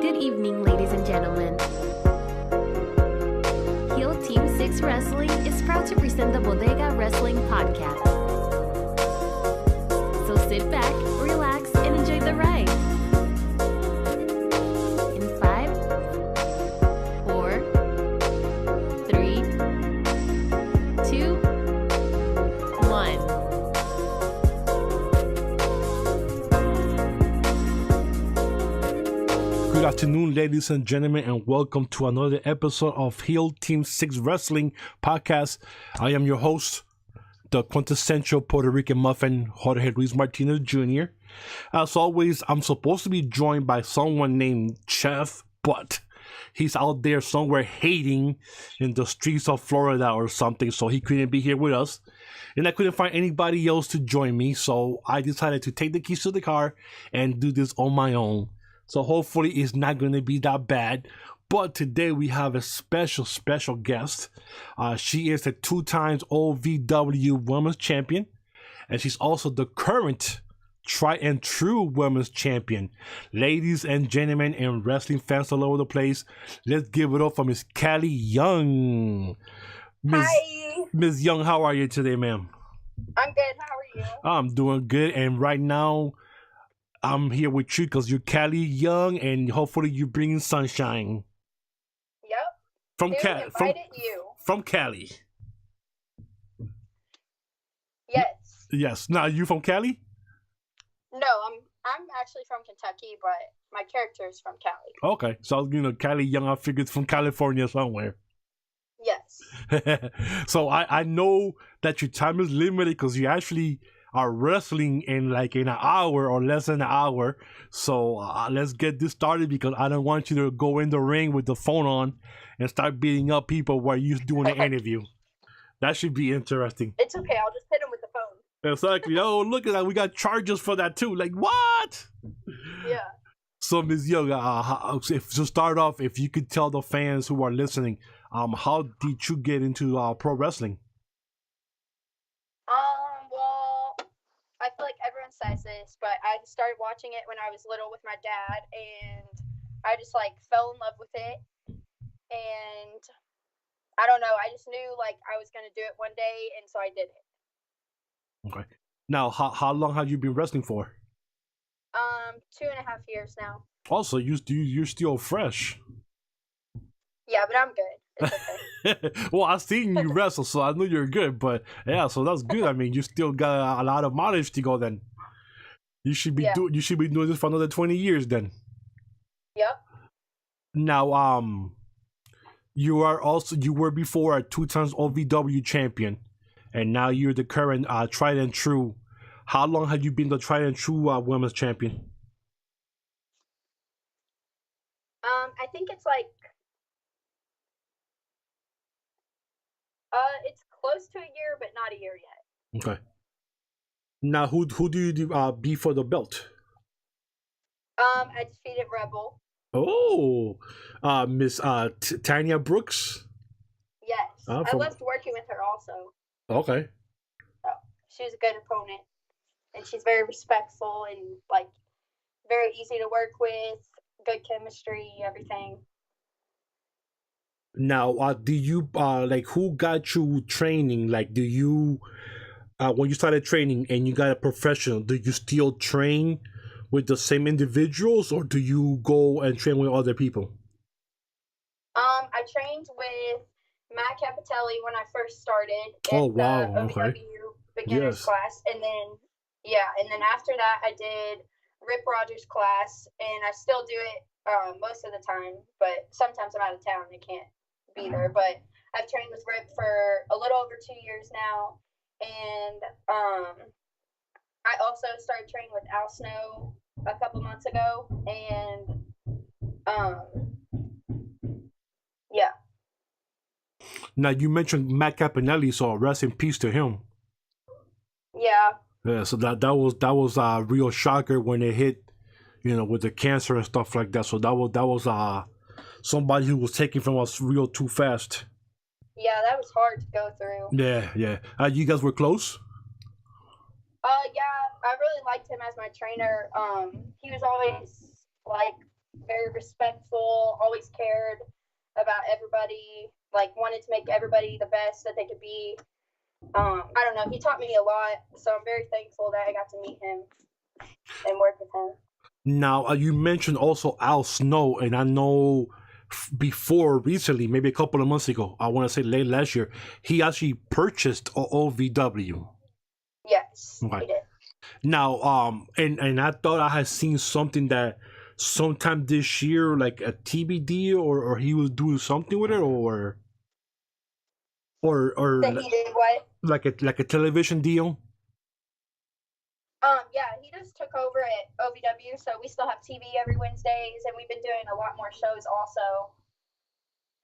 Good evening, ladies and gentlemen. Heel Team 6 Wrestling is proud to present the Bodega Wrestling Podcast. So sit back, relax, and enjoy the ride. In 5, 4, 3, 2, 1. Good afternoon, ladies and gentlemen, and welcome to another episode of Heel Team 6 Wrestling Podcast. I am your host, the quintessential Puerto Rican muffin, Jorge Luis Martinez Jr. As always, I'm supposed to be joined by someone named Chef, but he's out there somewhere hating in the streets of Florida or something, so he couldn't be here with us. And I couldn't find anybody else to join me, so I decided to take the keys to the car and do this on my own. So hopefully it's not going to be that bad. But today we have a special guest. She is a 2-time OVW Women's Champion. And she's also the current tried and true Women's Champion. Ladies and gentlemen and wrestling fans all over the place, let's give it up for Miss Cali Young. Hi. Miss Young, how are you today, ma'am? I'm good. How are you? I'm doing good. And right now, I'm here with you because you're Cali Young, and hopefully you're bringing sunshine. Yep. From From Cali. Yes. Yes. Now, you from Cali? No, I'm actually from Kentucky, but my character is from Cali. Okay. So, Cali Young, I figured from California somewhere. Yes. So, I know that your time is limited because you actually are wrestling in an hour or less than an hour. So let's get this started because I don't want you to go in the ring with the phone on and start beating up people while you're doing the interview. That should be interesting. It's okay. I'll just hit him with the phone. Exactly. Oh, look at that. We got charges for that too. Like, what? Yeah. So, Ms. Young, to start off, if you could tell the fans who are listening, how did you get into pro wrestling? Well, I feel like everyone says this, but I started watching it when I was little with my dad, and I just fell in love with it. And I don't know, I just knew I was gonna do it one day, and so I did it. Okay. Now, how long have you been wrestling for? 2.5 years now. Also, you're still fresh. Yeah, but I'm good. It's okay. Well, I've seen you wrestle, so I know you're good. But yeah, so that's good. I mean, you still got a lot of mileage to go. Then you should be doing this for another 20 years. Then. Yep. Now, you were before a 2-time OVW champion, and now you're the current tried and true. How long have you been the tried and true women's champion? I think it's it's close to a year, but not a year yet. Okay. Now, who do you beat for the belt? I defeated Rebel. Oh, Miss Tanya Brooks. Yes, I loved working with her also. Okay. So she was a good opponent, and she's very respectful and very easy to work with. Good chemistry, everything. Now, do you who got you training? Do you when you started training and you got a professional, do you still train with the same individuals, or do you go and train with other people? I trained with Matt Capitelli when I first started at wow. the OVW beginners class, and then after that I did Rip Rogers' class, and I still do it most of the time, but sometimes I'm out of town and I can't be there. But I've trained with Rip for a little over 2 years now, and I also started training with Al Snow a couple months ago, and yeah. Now, you mentioned Matt Capinelli, so rest in peace to him. Yeah. Yeah, so that was a real shocker when it hit, with the cancer and stuff like that. So that was somebody who was taken from us real too fast. Yeah, that was hard to go through. Yeah. You guys were close? Yeah, I really liked him as my trainer. He was always very respectful, always cared about everybody, like wanted to make everybody the best that they could be. I don't know, he taught me a lot, so I'm very thankful that I got to meet him and work with him. Now, you mentioned also Al Snow, and I know before recently, maybe a couple of months ago, I want to say late last year, he actually purchased OVW. Yes, Okay. he did. Now, and I thought I had seen something that sometime this year, like a TBD, or he was doing something with it, or That he did what? like a television deal. Yeah, he just took over at OVW, so we still have TV every Wednesdays, and we've been doing a lot more shows also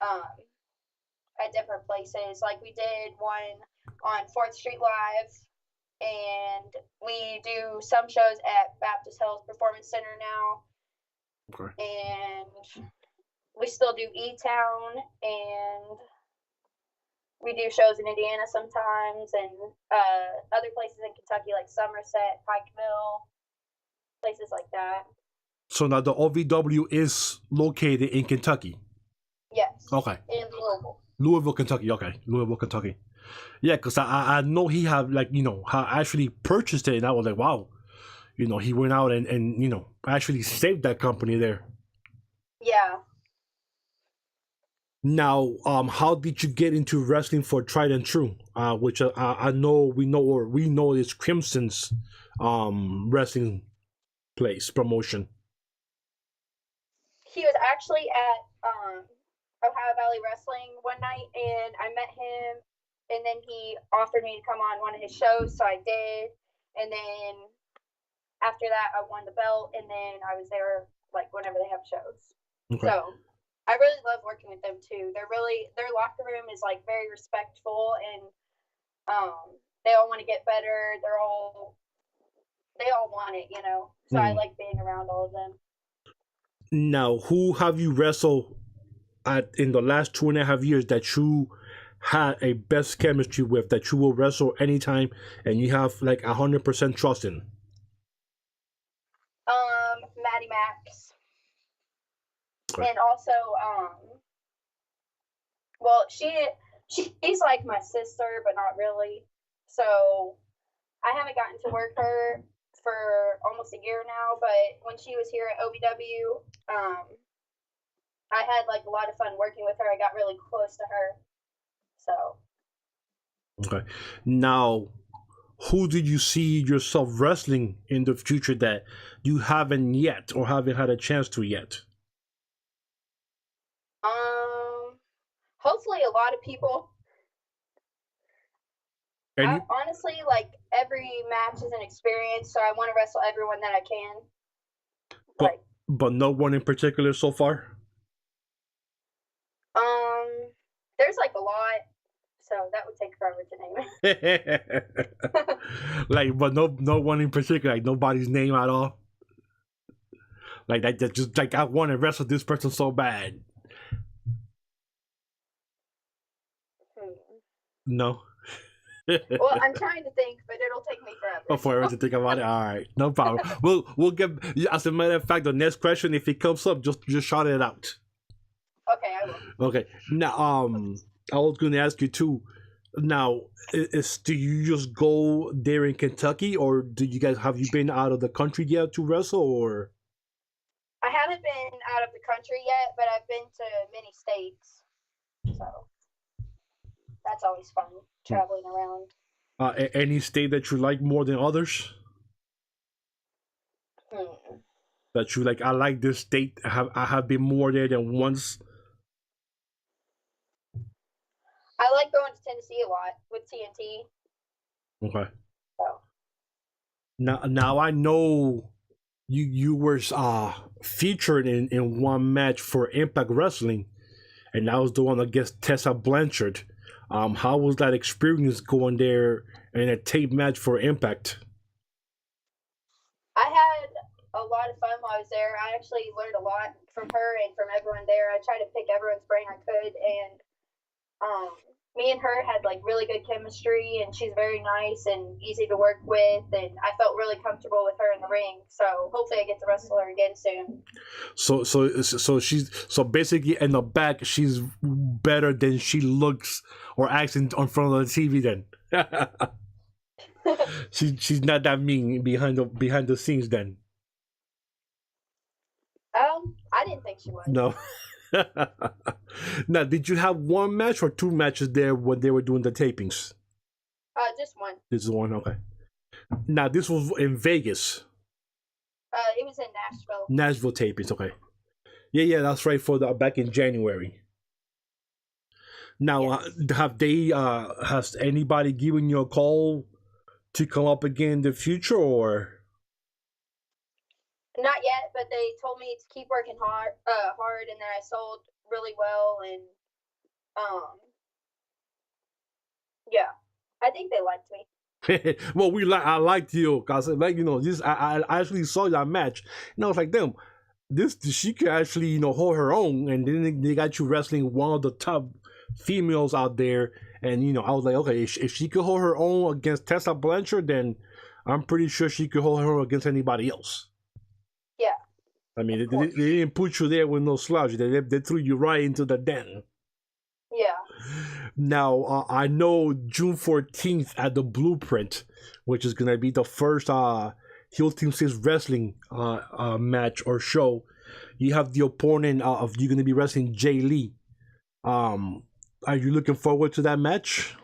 at different places. Like we did one on 4th Street Live, and we do some shows at Baptist Hills Performance Center now. Okay. And we still do E-Town, and we do shows in Indiana sometimes, and other places in Kentucky like Somerset, Pikeville, places like that. So now the OVW is located in Kentucky? Yes. Okay. In Louisville. Louisville, Kentucky. Okay. Louisville, Kentucky. Yeah, because I know he have, like, actually purchased it, and I was like, wow. He went out and actually saved that company there. Yeah. Now, how did you get into wrestling for Tried and True? Which I know we know is Crimson's wrestling place promotion. He was actually at Ohio Valley Wrestling one night, and I met him, and then he offered me to come on one of his shows, so I did. And then after that, I won the belt, and then I was there like whenever they have shows. Okay. So I really love working with them too. Their locker room is like very respectful, and they all want to get better. They all want it, So I like being around all of them. Now, who have you wrestled in the last 2.5 years that you had a best chemistry with, that you will wrestle anytime and you have like 100% trust in? Maddie Max. Okay. And also, well, she's like my sister, but not really. So I haven't gotten to work her for almost a year now, but when she was here at OVW, I had like a lot of fun working with her. I got really close to her. So. Okay. Now, who did you see yourself wrestling in the future that you haven't yet or haven't had a chance to yet? Hopefully a lot of people. Honestly, like every match is an experience, so I want to wrestle everyone that I can. But no one in particular so far? There's like a lot, so that would take forever to name. Like, but no one in particular, like nobody's name at all. Like that just like I want to wrestle this person so bad. No. Well, I'm trying to think, but it'll take me forever. Forever to think about it. All right, no problem. We'll get. As a matter of fact, the next question, if it comes up, just shout it out. Okay, I will. Okay. Now, I was going to ask you too. Now, do you just go there in Kentucky, or have you been out of the country yet to wrestle, or? I haven't been out of the country yet, but I've been to many states, so that's always fun, traveling around. Any state that you like more than others? That you like? I like this state. I have been more there than once. I like going to Tennessee a lot with TNT. Okay. So. Now I know you were featured in one match for Impact Wrestling, and that was the one against Tessa Blanchard. How was that experience going there in a tape match for Impact? I had a lot of fun while I was there. I actually learned a lot from her and from everyone there. I tried to pick everyone's brain I could, and me and her had like really good chemistry, and she's very nice and easy to work with, and I felt really comfortable with her in the ring. So hopefully I get to wrestle her again soon. So basically in the back she's better than she looks or acts in front of the TV then. she's not that mean behind the scenes then. I didn't think she was. No. Now, did you have one match or two matches there when they were doing the tapings? Just one. This is one, okay. Now, this was in Vegas. It was in Nashville. Nashville tapings, okay. Yeah, that's right, for the back in January. Now, yes. Has anybody given you a call to come up again in the future, or? Not yet, but they told me to keep working hard, and then I sold really well, and yeah, I think they liked me. Well, I liked you, cause this I actually saw that match, and I was like, damn, she could actually hold her own, and then they got you wrestling one of the top females out there, and I was like, okay, if she could hold her own against Tessa Blanchard, then I'm pretty sure she could hold her own against anybody else. Yeah. I mean, they didn't put you there with no slouch. They threw you right into the den. Yeah. Now, I know June 14th at the Blueprint, which is going to be the first Heel Team 6 Wrestling match or show. You have the opponent of you're going to be wrestling Jay Lee. Are you looking forward to that match?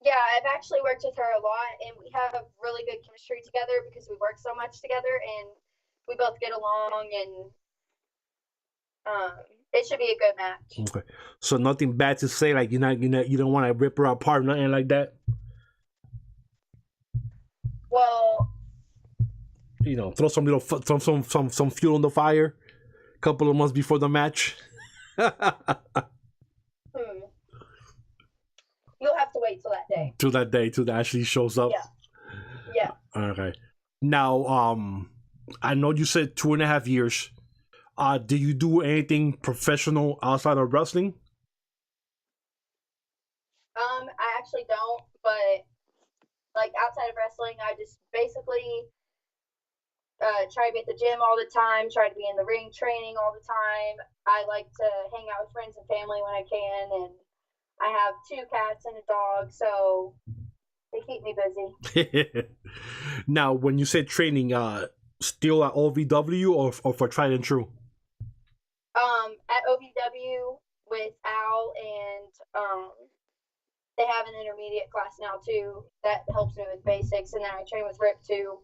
Yeah, I've actually worked with her a lot, and we have really good chemistry together because we work so much together, and we both get along, and it should be a good match. Okay, so nothing bad to say, like you don't want to rip her apart, nothing like that. Well, throw some fuel on the fire. A couple of months before the match. You'll have to wait till that day. Till that actually shows up. Yeah. Okay. Now, I know you said 2.5 years. Do you do anything professional outside of wrestling? I actually don't, but like outside of wrestling, I just basically try to be at the gym all the time, try to be in the ring training all the time. I like to hang out with friends and family when I can, and I have 2 cats and a dog, so they keep me busy. Now, when you said training, still at OVW or for Tried and True? At OVW with Al, and they have an intermediate class now too that helps me with basics, and then I train with Rip too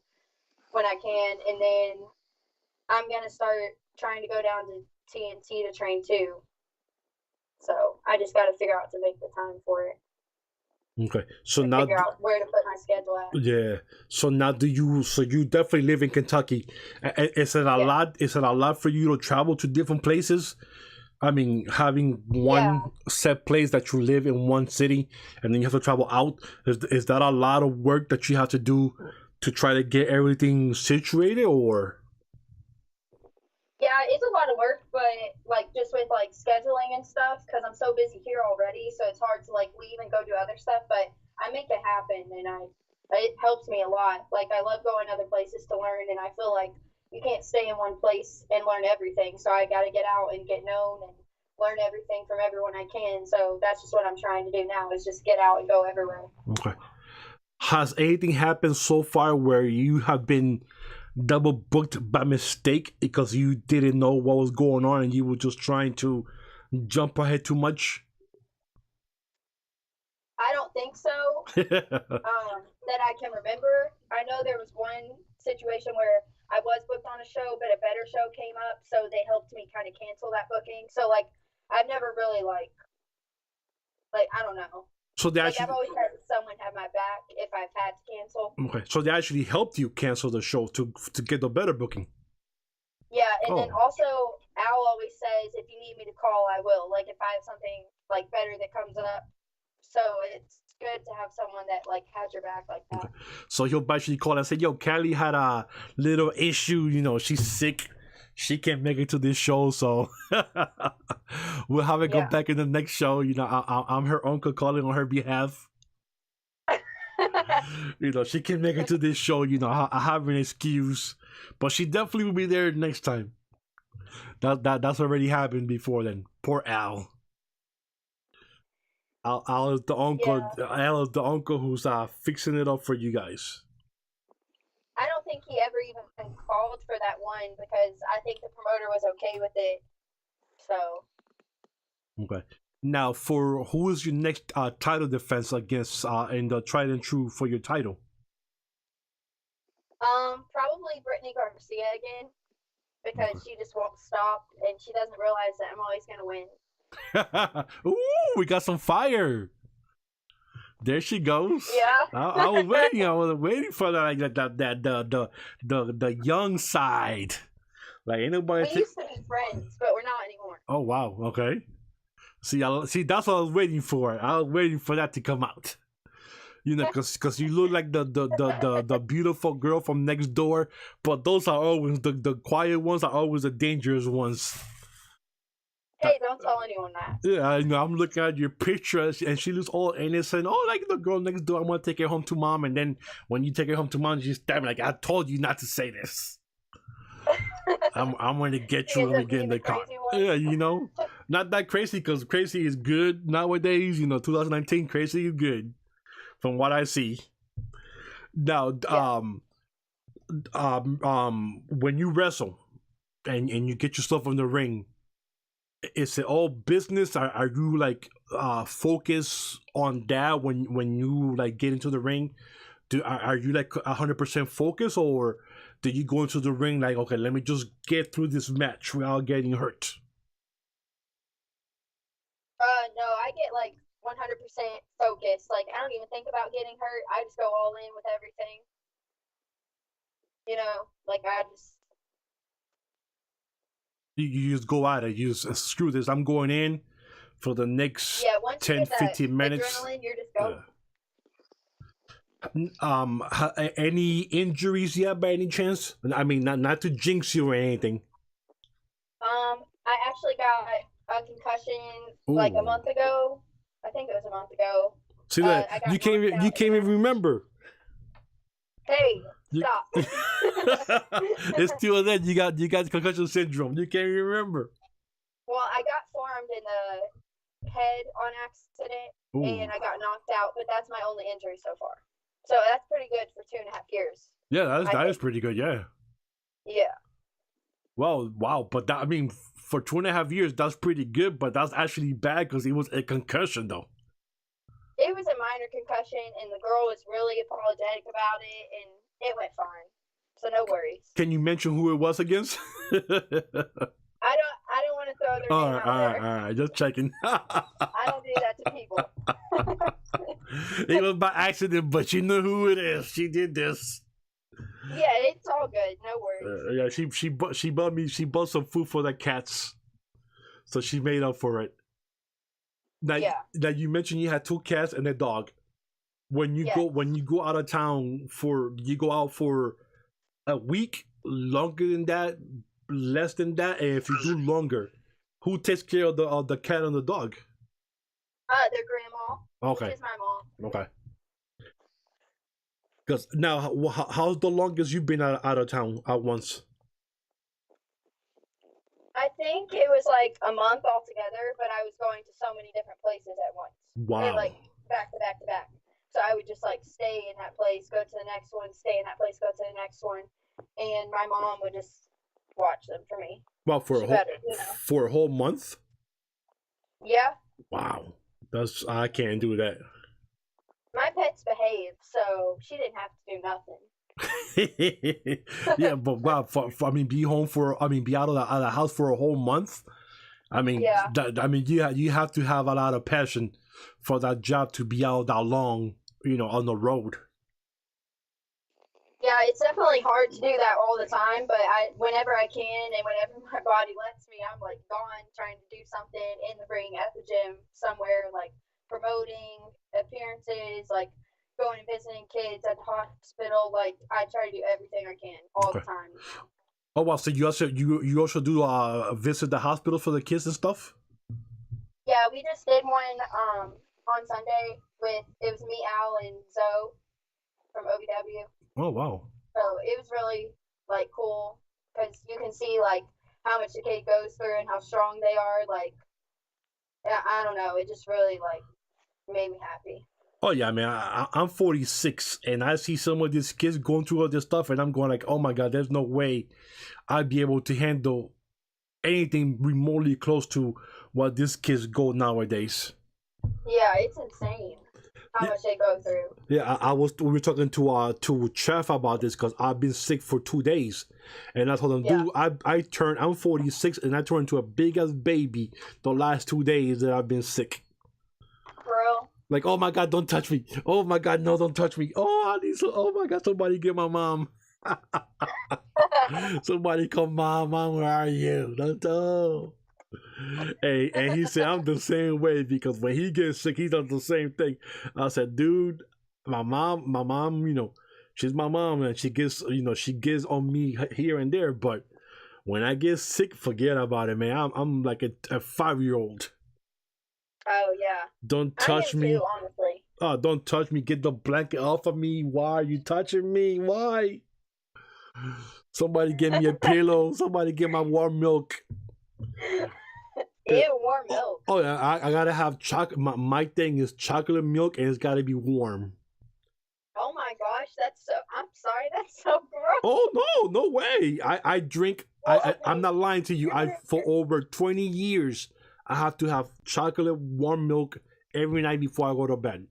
when I can, and then I'm gonna start trying to go down to TNT to train too. So I just got to figure out to make the time for it. Okay, so now figure out where to put my schedule at. Yeah. So now, you definitely live in Kentucky? Is it a lot? Is it a lot for you to travel to different places? I mean, having one set place that you live in one city, and then you have to travel out. Is that a lot of work that you have to do to try to get everything situated, or? Yeah, it's a lot of work, but like just with like scheduling and stuff, because I'm so busy here already, so it's hard to like leave and go do other stuff. But I make it happen, and it helps me a lot. Like I love going other places to learn, and I feel like you can't stay in one place and learn everything. So I got to get out and get known and learn everything from everyone I can. So that's just what I'm trying to do now, is just get out and go everywhere. Okay. Has anything happened so far where you have been double booked by mistake because you didn't know what was going on and you were just trying to jump ahead too much? I don't think so. That I can remember. I know there was one situation where I was booked on a show, but a better show came up, so they helped me kind of cancel that booking. So like I've never really like I don't know. So they actually, I've always had someone have my back if I've had to cancel. Okay, so they actually helped you cancel the show to get the better booking. Yeah, and then also Al always says, if you need me to call, I will. Like if I have something like better that comes up, so it's good to have someone that like has your back like that. Okay. So he'll actually call and say, "Yo, Cali had a little issue. She's sick. she can't make it to this show, so we'll have it go back in the next show. You know, I'm her uncle calling on her behalf. You know, she can't make it to this show. You know, I have an excuse, but she definitely will be there next time. That's already happened before then. Poor Al. Al is the uncle. Yeah. Al is the uncle who's fixing it up for you guys. I don't think he ever even called for that one because I think the promoter was okay with it. So. Okay. Now, for who is your next title defense against in the Tried and True for your title? Probably Brittany Garcia again because she just won't stop and she doesn't realize that I'm always gonna win. Ooh, we got some fire. There she goes. Yeah. I was waiting. I was waiting for the young side. Like ain't nobody. We used to be friends, but we're not anymore. Oh wow. Okay. See, that's what I was waiting for. I was waiting for that to come out. You know, because you look like the beautiful girl from next door, but those are always the quiet ones are always the dangerous ones. Hey, don't tell anyone that. Yeah, I know. I'm looking at your picture, and she looks all innocent. Oh, like the girl next door. I'm gonna take her home to mom, and then when you take her home to mom, you stab me like I told you not to say this. I'm gonna get you when we get in the car. Yeah, you know, not that crazy because crazy is good nowadays. You know, 2019 crazy is good, from what I see. Now, when you wrestle and you get yourself in the ring. Is it all business? Are you like focused on that when you like get into the ring? Are you like 100% focused, or do you go into the ring like, okay, let me just get through this match without getting hurt? No, I get like 100% focused. Like I don't even think about getting hurt. I just go all in with everything. You know, like I just. You just go at it. You just screw this. I'm going in for the next 10, 15 minutes. Adrenaline, you're just going. Any injuries yet by any chance? I mean, not to jinx you or anything. I actually got a concussion like a month ago. I think it was a month ago. See that you can't even remember. Hey. Stop. It's still that you got concussion syndrome. You can't remember. Well, I got forearmed in the head on accident, and I got knocked out. But that's my only injury so far. So that's pretty good for 2.5 years. Yeah, that is pretty good. Yeah. Yeah. Well, wow, but that, I mean, for 2.5 years, that's pretty good. But that's actually bad because it was a concussion, though. It was a minor concussion, and the girl was really apologetic about it, and it went fine, so no worries. Can you mention who it was against? I don't want to throw their name out there. All right, just checking. I don't do that to people. It was by accident, but you know who it is. She did this. Yeah, it's all good. No worries. Yeah, she bought some food for the cats, so she made up for it. Now you mentioned you had 2 cats and a dog. When you go out of town you go out for a week, longer than that, less than that, and if you do longer, who takes care of the cat and the dog? Their grandma. Okay. Which is my mom. Okay. Because now, how's the longest you've been out of town at once? I think it was like a month altogether, but I was going to so many different places at once. Wow. And like back to back to back. So I would just like stay in that place, go to the next one, stay in that place, go to the next one, and my mom would just watch them for me. Well, for a whole month. Yeah. Wow, I can't do that. My pets behave, so she didn't have to do nothing. Yeah, but wow, be out of the house for a whole month. I mean, you have to have a lot of passion for that job to be out that long, on the road. Yeah, it's definitely hard to do that all the time, but whenever I can and whenever my body lets me, I'm like gone trying to do something in the ring, at the gym, somewhere, like promoting appearances, like going and visiting kids at the hospital. Like I try to do everything I can all the time. Oh wow! So you also do visit the hospital for the kids and stuff? Yeah, we just did one on Sunday with it was me, Al, and Zoe from OVW. Oh wow! So it was really like cool because you can see like how much the kid goes through and how strong they are. Like I don't know, it just really like made me happy. Oh yeah, man. I'm 46, and I see some of these kids going through all this stuff, and I'm going like, oh my god, there's no way I'd be able to handle anything remotely close to what these kids go nowadays. Yeah, it's insane how much they go through. Yeah, we were talking to Chef about this because I've been sick for 2 days, and I told him, dude, I'm 46, and I turned into a big ass baby the last 2 days that I've been sick. Bro. Like, oh my god, don't touch me. Oh my god, no, don't touch me. Oh my god, somebody get my mom. Somebody call mom, where are you? Don't. Hey, and he said I'm the same way because when he gets sick, he does the same thing. I said, dude, my mom, she's my mom, and she gets on me here and there, but when I get sick, forget about it, man. I'm like a 5-year-old. Oh yeah. Don't touch me. Too, honestly. Oh, don't touch me. Get the blanket off of me. Why are you touching me? Why? Somebody give me a pillow. Somebody get my warm milk. Ew, warm milk. Oh yeah, I gotta have chocolate. My thing is chocolate milk, and it's gotta be warm. Oh my gosh, I'm sorry, that's so gross. Oh no way. I drink. I'm not lying to you. For over 20 years, I have to have chocolate warm milk every night before I go to bed.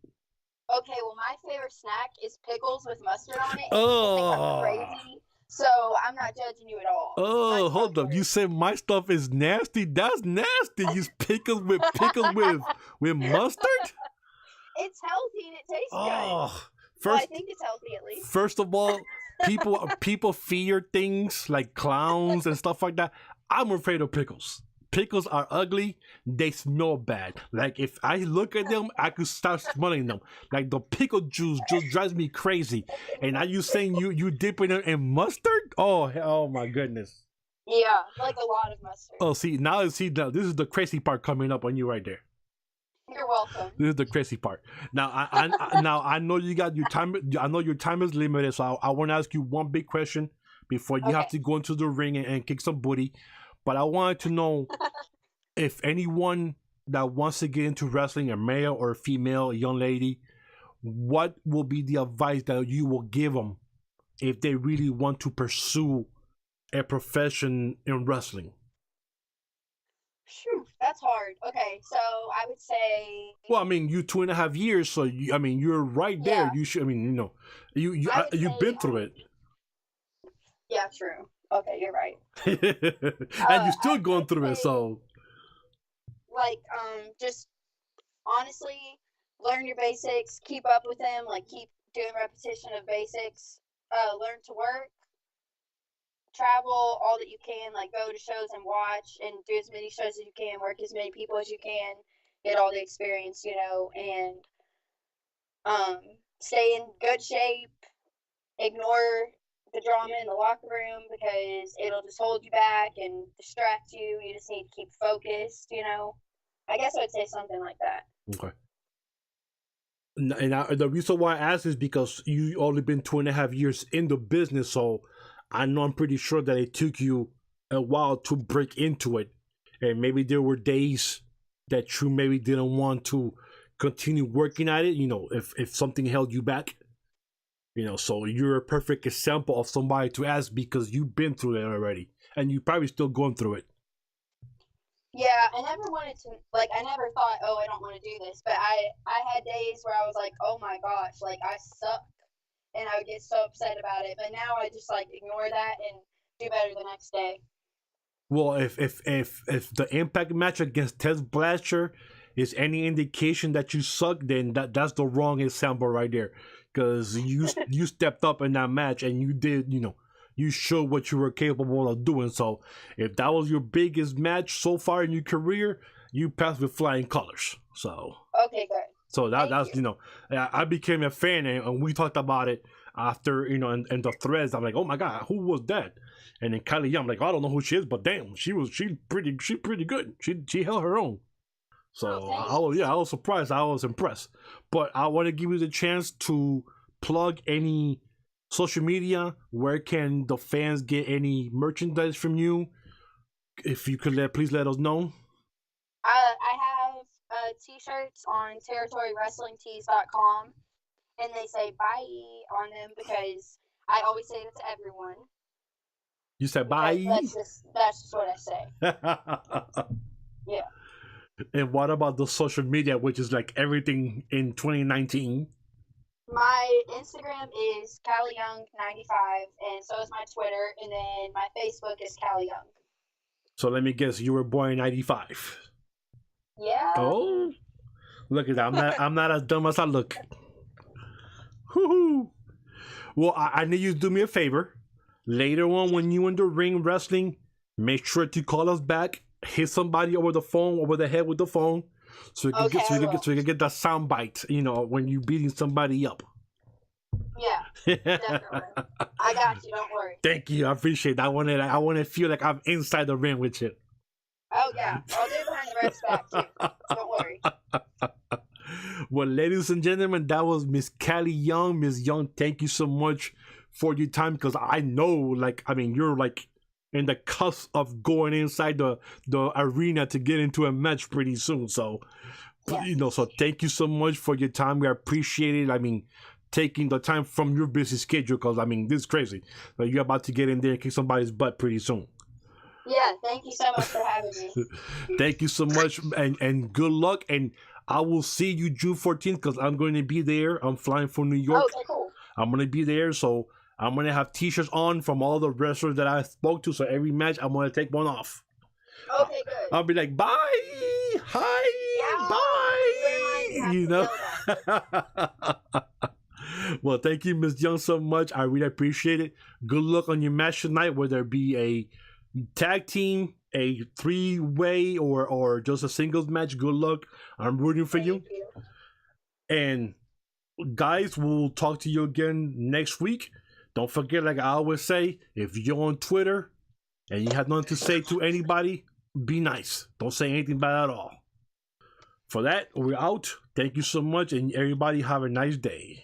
Okay, well, my favorite snack is pickles with mustard on it. Oh, crazy. So I'm not judging you at all. Oh, hold up! You said my stuff is nasty. That's nasty. You pickles with mustard. It's healthy and it tastes good. I think it's healthy at least. First of all, people fear things like clowns and stuff like that. I'm afraid of pickles. Pickles are ugly. They smell bad. Like if I look at them, I could start smelling them. Like the pickle juice just drives me crazy. And are you saying you dip it in mustard? Oh my goodness. Yeah, like a lot of mustard. Oh, now this is the crazy part coming up on you right there. You're welcome. This is the crazy part. Now I know you got your time. I know your time is limited, so I want to ask you one big question before you have to go into the ring and kick some booty. But I wanted to know if anyone that wants to get into wrestling, a male or a female, a young lady, what will be the advice that you will give them if they really want to pursue a profession in wrestling? Phew, that's hard. Okay, so I would say. Well, I mean, you 2.5 years, so you're right there. You should. You've been through it. Yeah, true. Okay, you're right. And you're still going through it, so. Like, just honestly, learn your basics, keep up with them, like keep doing repetition of basics, learn to work, travel all that you can, like go to shows and watch and do as many shows as you can, work as many people as you can, get all the experience, and stay in good shape, ignore the drama in the locker room because it'll just hold you back and distract you. You just need to keep focused, I guess I would say something like that. Okay. And the reason why I ask is because you only been 2.5 years in the business, so I'm pretty sure that it took you a while to break into it, and maybe there were days that you maybe didn't want to continue working at it. If something held you back. So you're a perfect example of somebody to ask because you've been through it already, and you're probably still going through it. Yeah, I never wanted to, I never thought, I don't want to do this, but I had days where I was like, oh my gosh, I suck, and I would get so upset about it, but now I just, ignore that and do better the next day. Well, if the Impact match against Tess Blanchard is any indication that you suck, then that's the wrong example right there. Because you stepped up in that match and you did, you showed what you were capable of doing. So if that was your biggest match so far in your career, you passed with flying colors. So okay, good. So that's I became a fan, and we talked about it after, you know, and the threads, I'm like, oh my God, who was that? And then Cali Young, I'm like, I don't know who she is, but damn, she's pretty good. She held her own. So I was surprised. I was impressed. But I want to give you the chance to plug any social media. Where can the fans get any merchandise from you? If you could please let us know. I have t-shirts on territorywrestlingtees.com, and they say bye on them because I always say it to everyone. You said bye? That's just what I say. Yeah. And what about the social media, which is like everything in 2019? My Instagram is CaliYoung95, and so is my Twitter, and then my Facebook is Cali Young. So let me guess, you were born in 95. Yeah. Oh, look at that! I'm not as dumb as I look. Woo-hoo. Well, I need you to do me a favor. Later on, when you in the ring wrestling, make sure to call us back. Hit somebody over the head with the phone, so we can get that sound bite. You know, when you beating somebody up. Yeah, definitely. I got you. Don't worry. Thank you. I appreciate that. I want to feel like I'm inside the ring with you. Oh yeah, I'll do it behind the ref's back too. Don't worry. Well, ladies and gentlemen, that was Miss Cali Young. Miss Young, thank you so much for your time, because I know, you're like in the cusp of going inside the arena to get into a match pretty soon. So, yeah. So thank you so much for your time. We appreciate it. Taking the time from your busy schedule, because this is crazy. Like, you're about to get in there and kick somebody's butt pretty soon. Yeah, thank you so much for having me. Thank you so much, and good luck. And I will see you June 14th, because I'm going to be there. I'm flying from New York. Okay, cool. I'm going to be there, so I'm going to have t-shirts on from all the wrestlers that I spoke to. So every match, I'm going to take one off. Okay, good. I'll be like, bye, hi, bye. You know? Well, thank you, Miss Young, so much. I really appreciate it. Good luck on your match tonight, whether it be a tag team, a 3-way, or just a singles match. Good luck. I'm rooting for you. And guys, we'll talk to you again next week. Don't forget, like I always say, if you're on Twitter and you have nothing to say to anybody, be nice. Don't say anything bad at all. For that, we're out. Thank you so much, and everybody have a nice day.